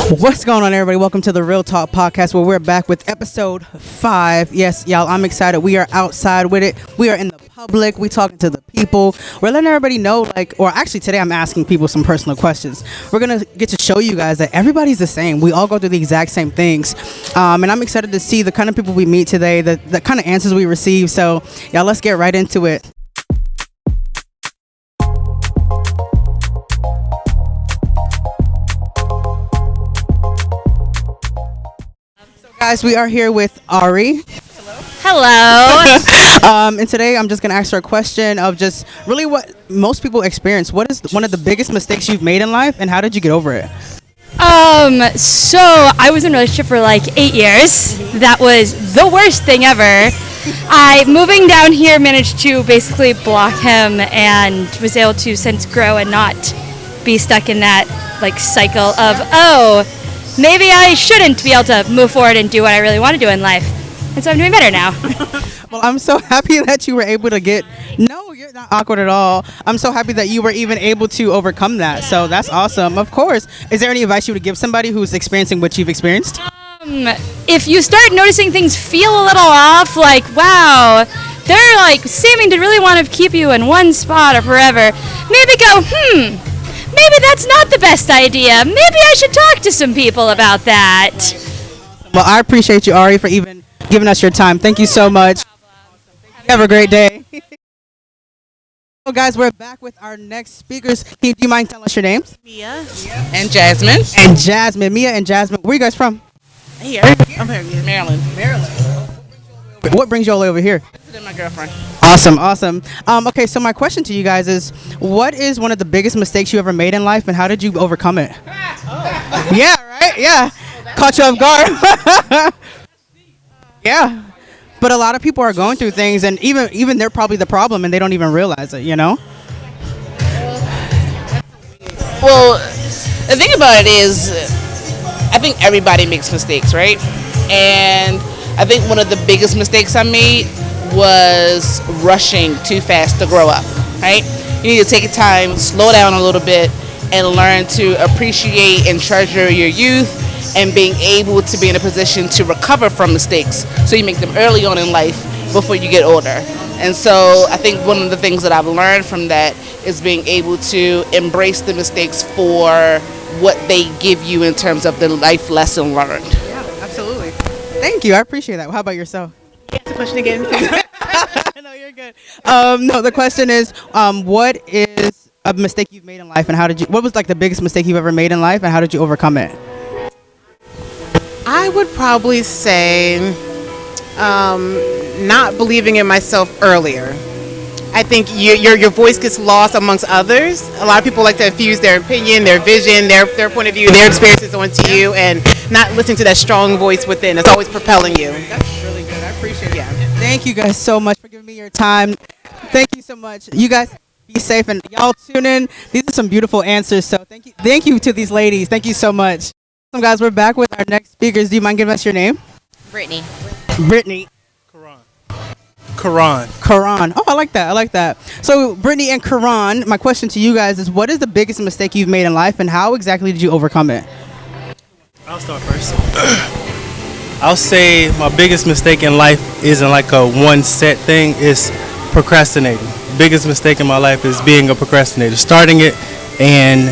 What's going on, everybody? Welcome to the Real Talk Podcast, where we're back with episode 5. Yes, y'all, I'm excited. We are outside with it. We are in the public. We talking to the people. We're letting everybody know, or actually today I'm asking people some personal questions. We're going to get to show you guys that everybody's the same. We all go through the exact same things. And I'm excited to see the kind of people we meet today, the kind of answers we receive. So, y'all, let's get right into it. Guys, we are here with Ari. Hello. And today I'm just going to ask her a question of just really what most people experience. What is one of the biggest mistakes you've made in life, and how did you get over it? So I was in a relationship for like 8 years. That was the worst thing ever. Moving down here, managed to basically block him and was able to since grow and not be stuck in that like cycle of, maybe I shouldn't be able to move forward and do what I really want to do in life. And so I'm doing better now. Well, I'm so happy that you were able to No, you're not awkward at all. I'm so happy that you were even able to overcome that. So that's awesome. Of course. Is there any advice you would give somebody who's experiencing what you've experienced? If you start noticing things feel a little off, like, wow, they're like seeming to really want to keep you in one spot or forever, maybe go, maybe that's not the best idea. Maybe I should talk to some people about that. Well, I appreciate you, Ari, for even giving us your time. Thank you so much. Have a great day. So, guys, we're back with our next speakers. Do you mind telling us your names? Mia and Jasmine. And Jasmine. Mia and Jasmine. Where are you guys from? Here. I'm here. Maryland. What brings you all the way over here? My girlfriend. Awesome. Okay, so my question to you guys is, what is one of the biggest mistakes you ever made in life, and how did you overcome it? Yeah, right? Yeah. Caught you off guard. Yeah. But a lot of people are going through things, and even they're probably the problem, and they don't even realize it, you know? Well, the thing about it is, I think everybody makes mistakes, right? And I think one of the biggest mistakes I made was rushing too fast to grow up, right? You need to take your time, slow down a little bit, and learn to appreciate and treasure your youth and being able to be in a position to recover from mistakes so you make them early on in life before you get older. And so I think one of the things that I've learned from that is being able to embrace the mistakes for what they give you in terms of the life lesson learned. Yeah, absolutely. Thank you. I appreciate that. How about yourself? Ask the question again. No, you're good. No, the question is, what is a mistake you've made in life, and what was like the biggest mistake you've ever made in life, and how did you overcome it? I would probably say not believing in myself earlier. I think your voice gets lost amongst others. A lot of people like to infuse their opinion, their vision, their point of view, their experiences onto you, and not listen to that strong voice within. It's always propelling you. That's really good. I appreciate it. Thank you guys so much for giving me your time. Thank you so much. You guys be safe, and y'all tune in. These are some beautiful answers. So thank you to these ladies. Thank you so much. So guys, we're back with our next speakers. Do you mind giving us your name? Brittany. Karan. Oh, I like that. So, Brittany and Karan, my question to you guys is, what is the biggest mistake you've made in life, and how exactly did you overcome it? I'll start first. I'll say my biggest mistake in life isn't like a one set thing. It's procrastinating. Biggest mistake in my life is being a procrastinator. Starting it and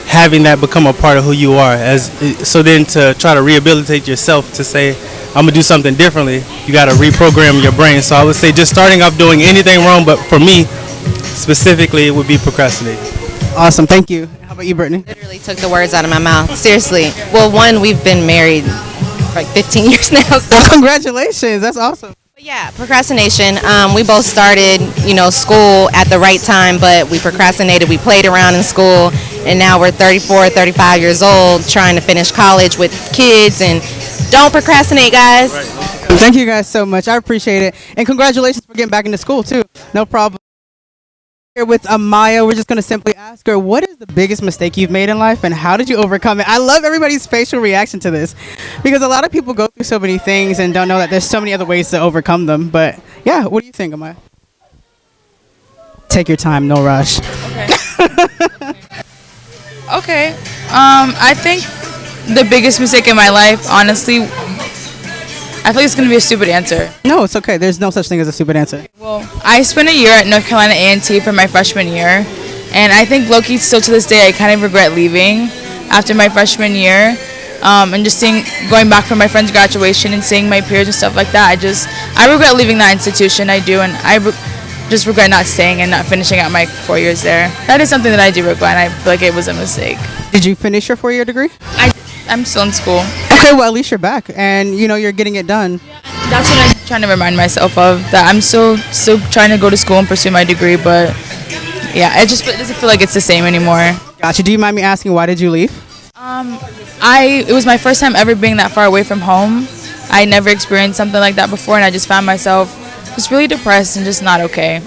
having that become a part of who you are. So then to try to rehabilitate yourself to say, I'm going to do something differently, you got to reprogram your brain. So I would say just starting off doing anything wrong, but for me, specifically, it would be procrastinating. Awesome. Thank you. How about you, Brittany? Literally took the words out of my mouth. Seriously. Well, we've been married for like 15 years now. So. Well, congratulations. That's awesome. But yeah, procrastination. We both started, school at the right time, but we procrastinated. We played around in school, and now we're 34, 35 years old, trying to finish college with kids, and don't procrastinate, guys. Right. Thank you guys so much. I appreciate it. And congratulations for getting back into school, too. No problem. Here with Amaya, we're just going to simply ask her, what is the biggest mistake you've made in life, and how did you overcome it? I love everybody's facial reaction to this, because a lot of people go through so many things and don't know that there's so many other ways to overcome them. But yeah, what do you think, Amaya? Take your time, no rush. Okay. I think the biggest mistake in my life, honestly, I feel like it's going to be a stupid answer. No, it's okay. There's no such thing as a stupid answer. Well, I spent a year at North Carolina A&T for my freshman year, and I think low-key still to this day I kind of regret leaving after my freshman year, and just going back for my friend's graduation and seeing my peers and stuff like that. I regret leaving that institution. I do, and just regret not staying and not finishing out my 4 years there. That is something that I do regret, and I feel like it was a mistake. Did you finish your 4-year degree? I'm still in school. Okay, well, at least you're back, and you're getting it done. That's what I'm trying to remind myself of, that I'm still trying to go to school and pursue my degree, but yeah, it doesn't feel like it's the same anymore. Gotcha. Do you mind me asking, why did you leave? It was my first time ever being that far away from home. I never experienced something like that before, and I just found myself just really depressed and just not okay.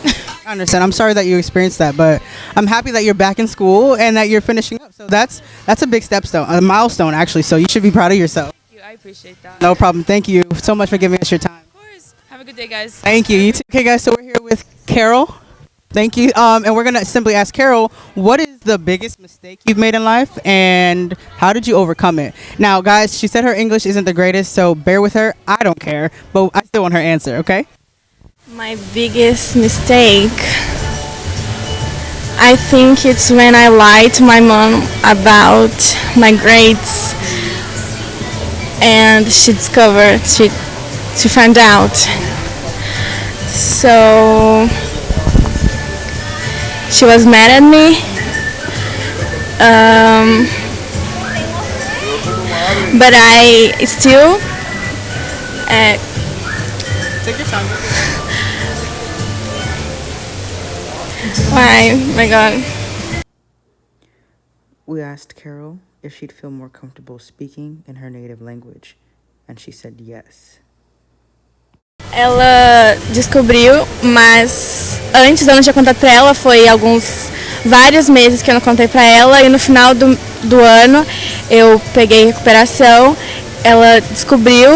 I understand. I'm sorry that you experienced that, but I'm happy that you're back in school and that you're finishing up. So that's a big a milestone actually. So you should be proud of yourself. Thank you. I appreciate that. No problem. Thank you so much for giving us your time. Of course. Have a good day, guys. Thank you. You too. Okay, guys. So we're here with Carol. Thank you. And we're gonna simply ask Carol, what is the biggest mistake you've made in life, and how did you overcome it? Now, guys, she said her English isn't the greatest, so bear with her. I don't care, but I still want her answer. Okay. My biggest mistake, I think it's when I lied to my mom about my grades, and she found out. So she was mad at me, but I still Take your time. why, my God. We asked Carol if she'd feel more comfortable speaking in her native language, and she said yes. Ela descobriu, mas antes eu não tinha contado pra ela, foi vários meses que eu não contei pra ela, e no final do ano eu peguei recuperação, ela descobriu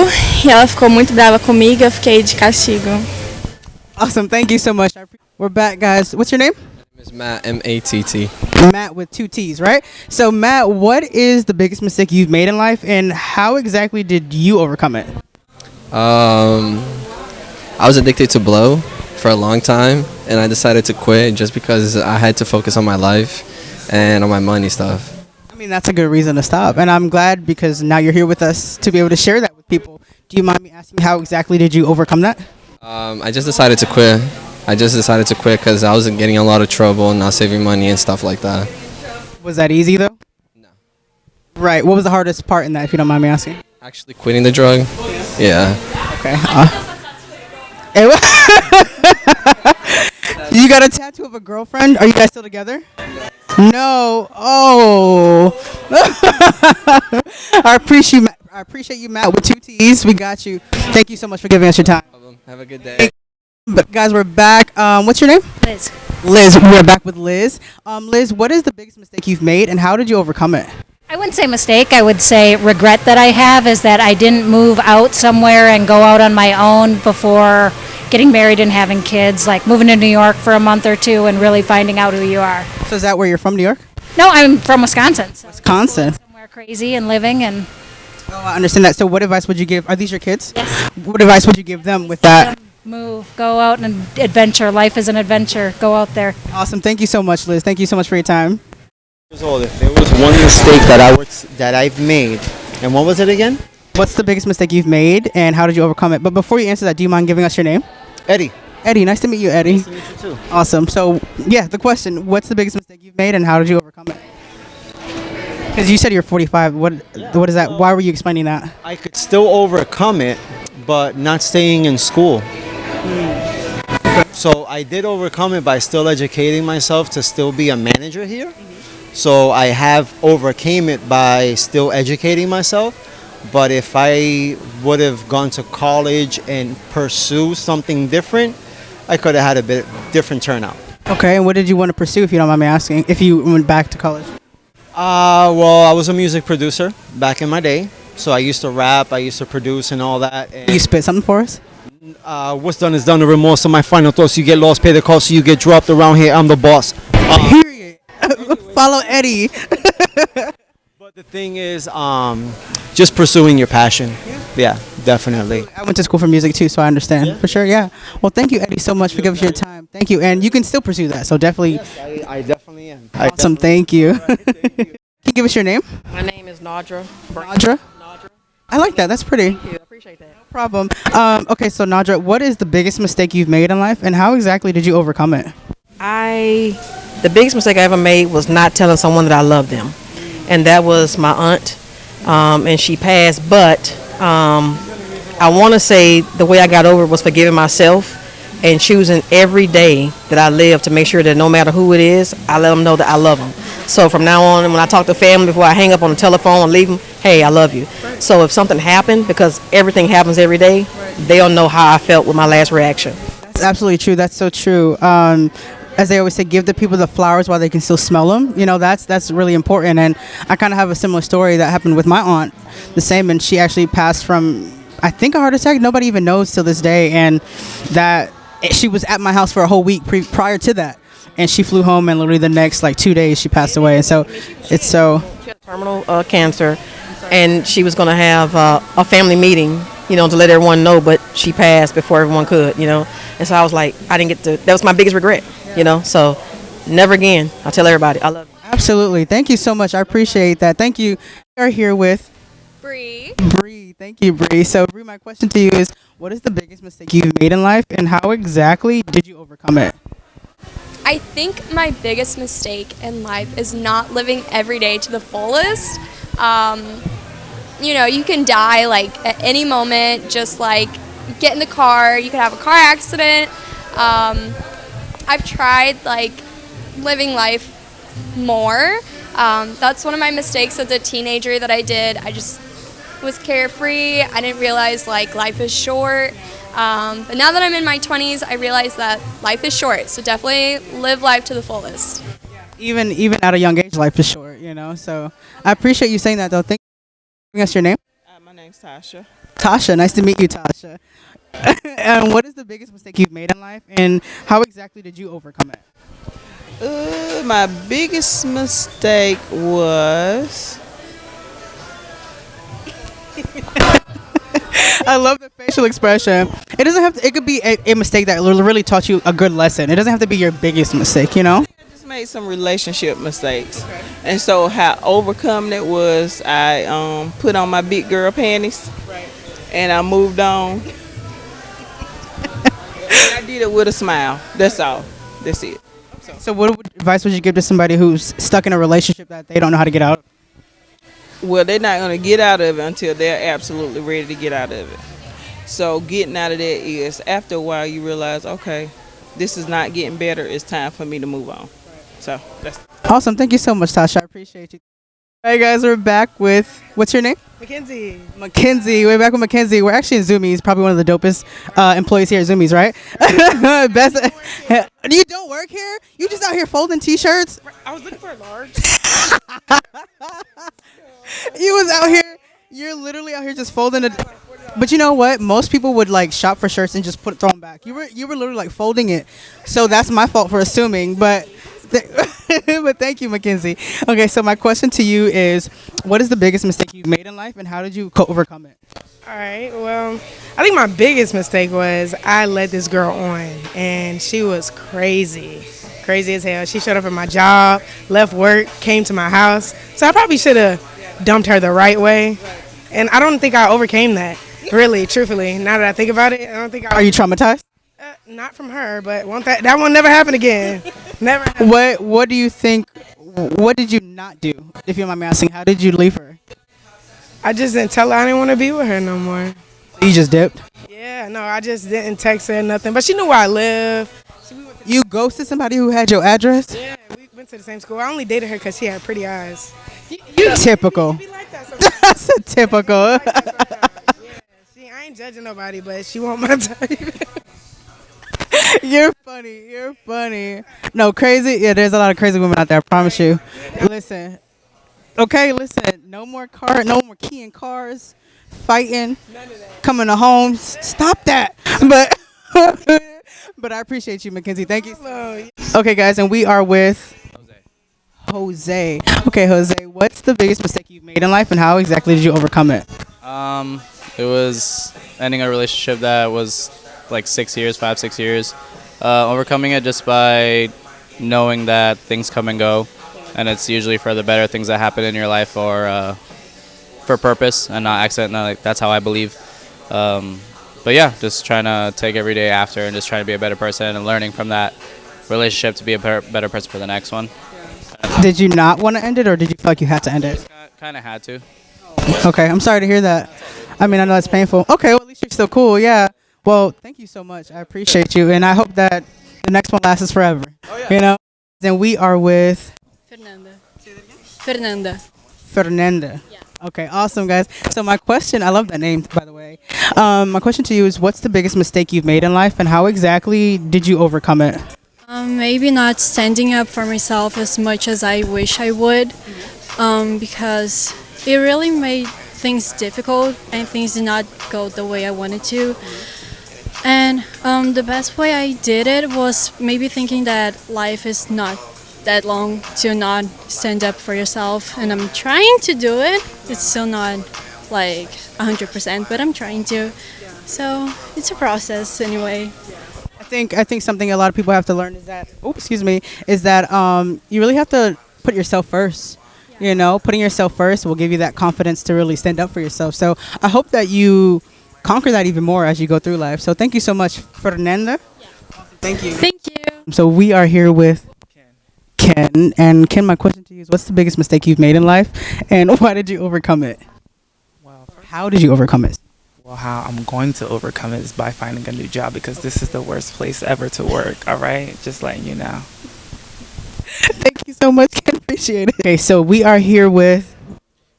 e ela ficou muito brava comigo, eu fiquei de castigo. Awesome. Thank you so much. We're back, guys. What's your name? My name is Matt, M-A-T-T. Matt with 2 T's, right? So, Matt, what is the biggest mistake you've made in life, and how exactly did you overcome it? I was addicted to blow for a long time, and I decided to quit just because I had to focus on my life and on my money stuff. I mean, that's a good reason to stop, and I'm glad because now you're here with us to be able to share that with people. Do you mind me asking how exactly did you overcome that? I just decided to quit. Because I was getting in a lot of trouble and not saving money and stuff like that. Was that easy, though? No. Right. What was the hardest part in that, if you don't mind me asking? Actually quitting the drug? Yeah. Okay. Hey, you got a tattoo of a girlfriend? Are you guys still together? No. Oh. I appreciate you, Matt, with 2 T's. We got you. Thank you so much for giving us your time. Have a good day. But guys, we're back. What's your name? Liz. Liz. We're back with Liz. Liz, what is the biggest mistake you've made, and how did you overcome it? I wouldn't say mistake. I would say regret that I have is that I didn't move out somewhere and go out on my own before getting married and having kids, like moving to New York for a month or two and really finding out who you are. So is that where you're from, New York? No, I'm from Wisconsin. So Wisconsin. somewhere crazy and living and. Oh, I understand that. So what advice would you give? Are these your kids? Yes. What advice would you give them with that? Move, go out and adventure. Life is an adventure. Go out there. Awesome. Thank you so much, Liz. Thank you so much for your time. If there was one mistake that I've made, and what was it again? What's the biggest mistake you've made, and how did you overcome it? But before you answer that, do you mind giving us your name? Eddie. Eddie, nice to meet you, Eddie. Nice to meet you too. Awesome. So, yeah, the question, what's the biggest mistake you've made, and how did you overcome it? Because you said you're 45. What is that? Why were you explaining that? I could still overcome it, but not staying in school. So I did overcome it by still educating myself to still be a manager here. So I have overcame it by still educating myself. But if I would have gone to college and pursue something different, I could have had a bit different turnout. Okay, and what did you want to pursue, if you don't mind me asking, if you went back to college? Well, I was a music producer back in my day. So I used to rap, I used to produce and all that. And you spit something for us? What's done is done. The remorse of my final thoughts. You get lost, pay the cost, so you get dropped around here. I'm the boss. Period. Follow Eddie. But The thing is, just pursuing your passion. Yeah, definitely. I went to school for music too, so I understand for sure. Yeah. Well, thank you, Eddie, so much for giving us your time. Thank you, and you can still pursue that. So definitely. Yes, I definitely am. Awesome. Thank you. Can you give us your name? My name is Nadra. Nadra. I like that. That's pretty. Thank you. I appreciate that. No problem. Okay, so Nadra, what is the biggest mistake you've made in life, and how exactly did you overcome it? The biggest mistake I ever made was not telling someone that I love them, and that was my aunt, and she passed. But I want to say the way I got over it was forgiving myself and choosing every day that I live to make sure that no matter who it is, I let them know that I love them. So from now on, when I talk to family before I hang up on the telephone and leave them, hey, I love you. Right. So if something happened, because everything happens every day, they'll know how I felt with my last reaction. That's absolutely true. That's so true. As they always say, give the people the flowers while they can still smell them. You know, that's really important. And I kind of have a similar story that happened with my aunt, the same. And she actually passed from, I think, a heart attack. Nobody even knows till this day. And that she was at my house for a whole week prior to that. And she flew home, and literally the next 2 days she passed away. And so it's so. She had terminal cancer, and she was going to have a family meeting, to let everyone know, but she passed before everyone could, And so I was like, I didn't get to. That was my biggest regret, So never again. I tell everybody, I love you. Absolutely. Thank you so much. I appreciate that. Thank you. We are here with Bree. Thank you, Bree. So, Bree, my question to you is, what is the biggest mistake you've made in life, and how exactly did you overcome it? I think my biggest mistake in life is not living every day to the fullest. You can die at any moment, just get in the car, you could have a car accident. I've tried living life more. That's one of my mistakes as a teenager that I did. I just was carefree. I didn't realize life is short. But now that I'm in my 20s, I realize that life is short. So definitely live life to the fullest. Even at a young age, life is short, So I appreciate you saying that, though. Thank you for giving us your name. My name's Tasha. Tasha, nice to meet you, Tasha. And what is the biggest mistake you've made in life, and how exactly did you overcome it? My biggest mistake was. I love the facial expression. It doesn't have to. It could be a mistake that really taught you a good lesson. It doesn't have to be your biggest mistake. I just made some relationship mistakes, and so how overcoming it was I put on my big girl panties, and I moved on. And I did it with a smile. That's all. That's it. So what advice would you give to somebody who's stuck in a relationship that they don't know how to get out of? Well, they're not going to get out of it until they're absolutely ready to get out of it. So getting out of that is, after a while, you realize, okay, this is not getting better. It's time for me to move on. So that's awesome. Thank you so much, Tasha. I appreciate you. All right, guys, we're back with, what's your name? Mackenzie. We're back with Mackenzie. We're actually in Zoomies, probably one of the dopest employees here at Zoomies, right? Best. You don't work here? You just out here folding T-shirts? I was looking for a large. You was out here. You're literally out here just folding it. But you know what? Most people would shop for shirts and just throw them back. You were literally folding it. So that's my fault for assuming. But but thank you, Mackenzie. Okay, so my question to you is, what is the biggest mistake you've made in life, and how did you overcome it? All right. Well, I think my biggest mistake was I let this girl on, and she was crazy as hell. She showed up at my job, left work, came to my house. So I probably should have dumped her the right way. And I don't think I overcame that, really, truthfully. Now that I think about it, I don't think I... Are you traumatized? Not from her, but that won't never happen again. Never happen. What do you think, what did you not do, if you don't mind me asking? How did you leave her? I just didn't tell her I didn't want to be with her no more. You just dipped? Yeah, no, I just didn't text her nothing. But she knew where I live. You ghosted somebody who had your address? Yeah, we went to the same school. I only dated her because she had pretty eyes. Typical. You like that That's a typical. I ain't judging nobody, but she won't my type. You're funny. No, crazy. Yeah, there's a lot of crazy women out there, I promise you. Listen. No more keying cars, fighting, coming to homes. Stop that. But I appreciate you, Mackenzie. Thank you. Okay, guys, and we are with Jose. Okay, Jose, what's the biggest mistake you've made in life, and how exactly did you overcome it? It was ending a relationship that was like 6 years, 5, 6 years. Overcoming it just by knowing that things come and go, and it's usually for the better. Things that happen in your life or for purpose and not accident. Like, that's how I believe. But yeah, just trying to take every day after and just trying to be a better person and learning from that relationship to be a better person for the next one. Did you not want to end it, or did you feel like you had to end it? Kind of had to. Okay, I'm sorry to hear that. I mean, I know it's painful. Okay, well, at least you're still cool. Yeah. Well, thank you so much. I appreciate you, and I hope that the next one lasts forever. You know. Then we are with Fernanda. Fernanda. Okay, awesome, guys. So my question, I love that name, by the way. My question to you is, what's the biggest mistake you've made in life, and how exactly did you overcome it? Maybe not standing up for myself as much as I wish I would, because it really made things difficult and things did not go the way I wanted to. And the best way I did it was maybe thinking that life is not that long to not stand up for yourself, and I'm trying to do it. It's still not like 100%, but I'm trying to. So it's a process anyway. I think something a lot of people have to learn is that, you really have to put yourself first. You know, putting yourself first will give you that confidence to really stand up for yourself. So I hope that you conquer that even more as you go through life. So thank you so much, Fernanda. Thank you. Thank you. So we are here with Ken. And Ken, my question to you is, what's the biggest mistake you've made in life, and why did you overcome it? How did you overcome it? Well, how I'm going to overcome it is by finding a new job, because this is the worst place ever to work, all right? Just letting you know. Thank you so much, Ken. Appreciate it. Okay, so we are here with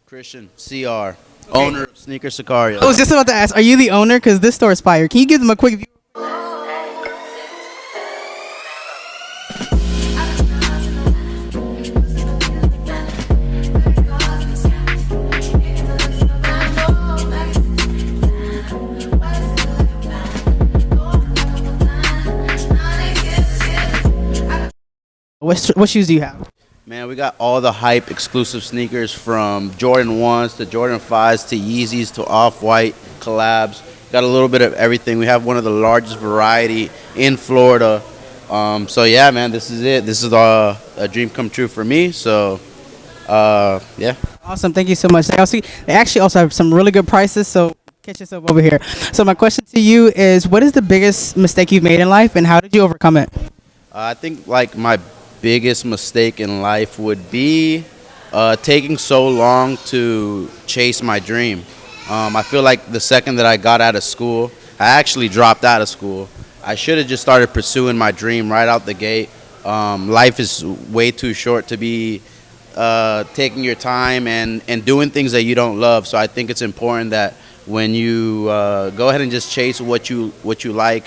Christian, CR, owner of Sneaker Sicario. I was just about to ask, are you the owner? Because this store is fire. Can you give them a quick view? What shoes do you have? Man, we got all the hype exclusive sneakers, from Jordan 1s to Jordan 5s to Yeezys to Off-White collabs. Got a little bit of everything. We have one of the largest variety in Florida. So yeah, man, this is it. This is a dream come true for me. So yeah. Awesome. Thank you so much. They actually also have some really good prices. So catch yourself over here. So my question to you is, what is the biggest mistake you've made in life, and how did you overcome it? I think like my biggest mistake in life would be taking so long to chase my dream. I feel like the second that I got out of school, I actually dropped out of school. I should have just started pursuing my dream right out the gate. Life is way too short to be taking your time and doing things that you don't love. So I think it's important that when you go ahead and just chase what you like,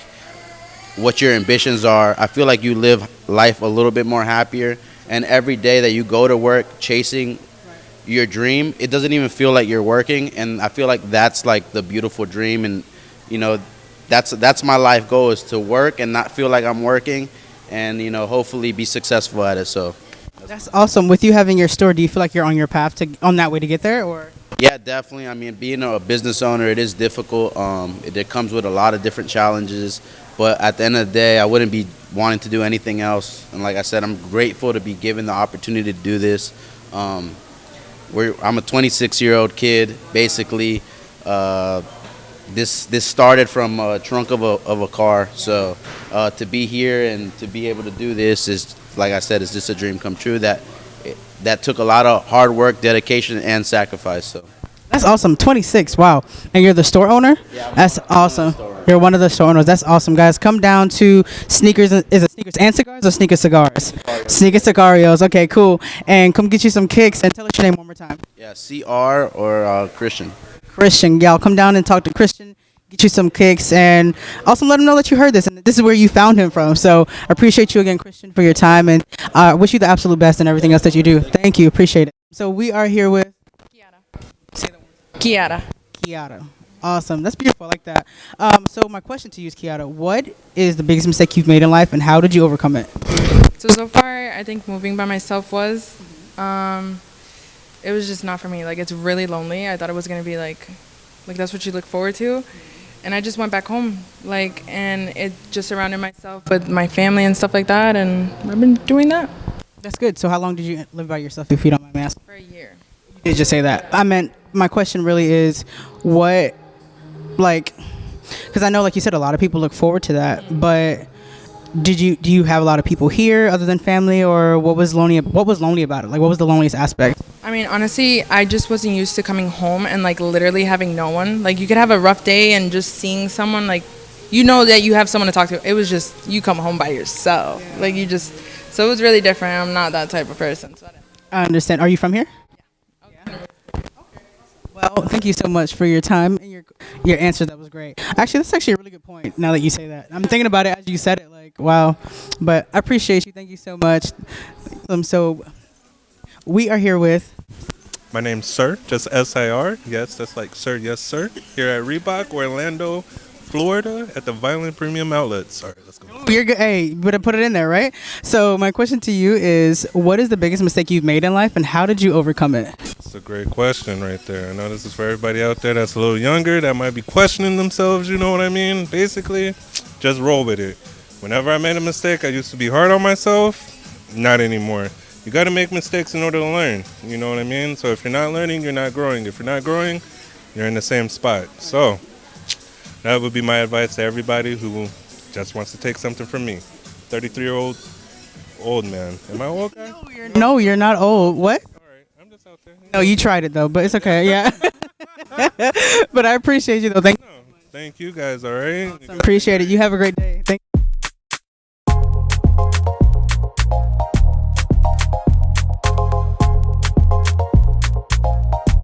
what your ambitions are, I feel like you live life a little bit more happier. And every day that you go to work chasing your dream, it doesn't even feel like you're working. And I feel like that's like the beautiful dream. And you know, that's my life goal, is to work and not feel like I'm working, and you know, hopefully be successful at it. So that's awesome. With you having your store, do you feel like you're on your path on that way to get there, or? Yeah, definitely. I mean, being a business owner, it is difficult. It comes with a lot of different challenges. But at the end of the day, I wouldn't be wanting to do anything else. And like I said, I'm grateful to be given the opportunity to do this. I'm a 26-year-old kid, basically. This started from a trunk of a car. So to be here and to be able to do this is, like I said, it's just a dream come true. That took a lot of hard work, dedication, and sacrifice. So. That's awesome. 26. Wow. And you're the store owner? Yeah. That's awesome. You're one of the store owners. That's awesome, guys. Come down to Sneakers. Is it Sneakers and Cigars or Sneaker Cigars? Sneaker Cigarios. Okay, cool. And come get you some kicks, and tell us your name one more time. Yeah, CR or Christian. Christian. Y'all come down and talk to Christian. Get you some kicks, and also let him know that you heard this, and this is where you found him from. So I appreciate you again, Christian, for your time, and I wish you the absolute best in everything else that you do. Thank you. Appreciate it. So we are here with Kiara. Awesome. That's beautiful. I like that. So my question to you is, Kiara, what is the biggest mistake you've made in life, and how did you overcome it? So far, I think moving by myself was. It was just not for me. Like, it's really lonely. I thought it was gonna be like that's what you look forward to, and I just went back home, and it just surrounded myself with my family and stuff like that, and I've been doing that. That's good. So how long did you live by yourself, if you don't mind me asking? For a year. You did just say that. I meant, my question really is, what, like, because I know, like you said, a lot of people look forward to that, but do you have a lot of people here other than family, or what was lonely about it? Like, what was the loneliest aspect? I mean, honestly, I just wasn't used to coming home and like literally having no one. Like, you could have a rough day and just seeing someone, like, you know that you have someone to talk to. It was just you come home by yourself. Yeah. Like, so it was really different. I'm not that type of person. So I understand. Are you from here? Yeah. Okay. Well, thank you so much for your time and your answer. That was great. Actually, that's actually a really good point. Now that you say that, I'm thinking about it as you said it. Like, wow. But I appreciate you. Thank you so much. So we are here with. My name's Sir, just S-I-R. Yes, that's like Sir, yes, sir. Here at Reebok, Orlando, Florida, at the Violent Premium Outlets. All right, let's go. You're good. Hey, you better put it in there, right? So my question to you is, what is the biggest mistake you've made in life, and how did you overcome it? That's a great question right there. I know this is for everybody out there that's a little younger, that might be questioning themselves, you know what I mean? Basically, just roll with it. Whenever I made a mistake, I used to be hard on myself. Not anymore. You got to make mistakes in order to learn, you know what I mean? So if you're not learning, you're not growing. If you're not growing, you're in the same spot. So that would be my advice to everybody who just wants to take something from me. 33-year-old old man. Am I old guy? No, you're not old. What? All right, I'm just out there. No, you tried it though, but it's okay. Yeah. But I appreciate you though. Thank you guys. All right. Appreciate it. You have a great day. Thank